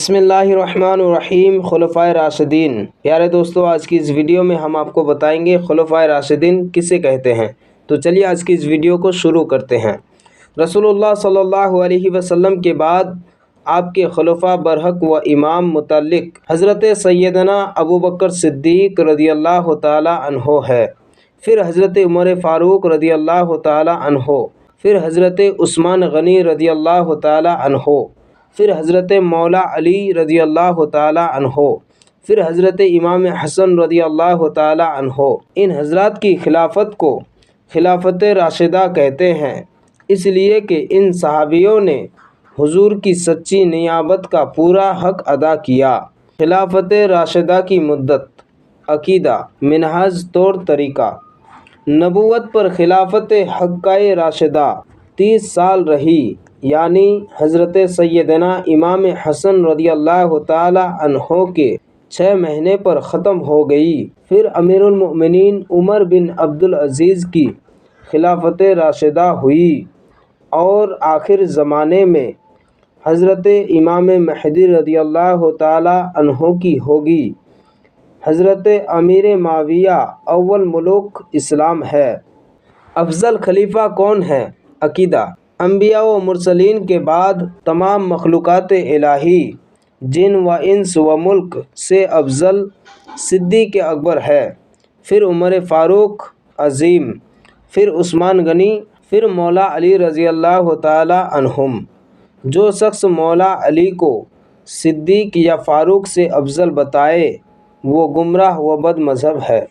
بسم اللہ الرحمن الرحیم۔ خلفائے راشدین۔ پیارے دوستو، آج کی اس ویڈیو میں ہم آپ کو بتائیں گے خلفائے راشدین کسے کہتے ہیں۔ تو چلیے آج کی اس ویڈیو کو شروع کرتے ہیں۔ رسول اللہ صلی اللہ علیہ وسلم کے بعد آپ کے خلفاء برحق و امام متعلق حضرت سیدنا ابوبکر صدیق رضی اللہ تعالی عنہ ہے، پھر حضرت عمر فاروق رضی اللہ تعالی عنہ، پھر حضرت عثمان غنی رضی اللہ تعالی عنہ، پھر حضرت مولا علی رضی اللہ تعالی عنہ، پھر حضرت امام حسن رضی اللہ تعالی عنہ۔ ان حضرات کی خلافت کو خلافت راشدہ کہتے ہیں، اس لیے کہ ان صحابیوں نے حضور کی سچی نیابت کا پورا حق ادا کیا۔ خلافت راشدہ کی مدت، عقیدہ، منہج، طور طریقہ۔ نبوت پر خلافت حقہ راشدہ 30 سال رہی، یعنی حضرت سیدنا امام حسن رضی اللہ تعالی عنہ کے 6 مہینے پر ختم ہو گئی۔ پھر امیر المؤمنین عمر بن عبدالعزیز کی خلافت راشدہ ہوئی، اور آخر زمانے میں حضرت امام مہدی رضی اللہ تعالی عنہ کی ہوگی۔ حضرت امیر معاویہ اول ملوک اسلام ہے۔ افضل خلیفہ کون ہے؟ عقیدہ۔ انبیاء و مرسلین کے بعد تمام مخلوقات الہی، جن و انس و ملک سے افضل صدیق اکبر ہے، پھر عمر فاروق عظیم، پھر عثمان غنی، پھر مولا علی رضی اللہ تعالی عنہم۔ جو شخص مولا علی کو صدیق یا فاروق سے افضل بتائے وہ گمراہ و بد مذہب ہے۔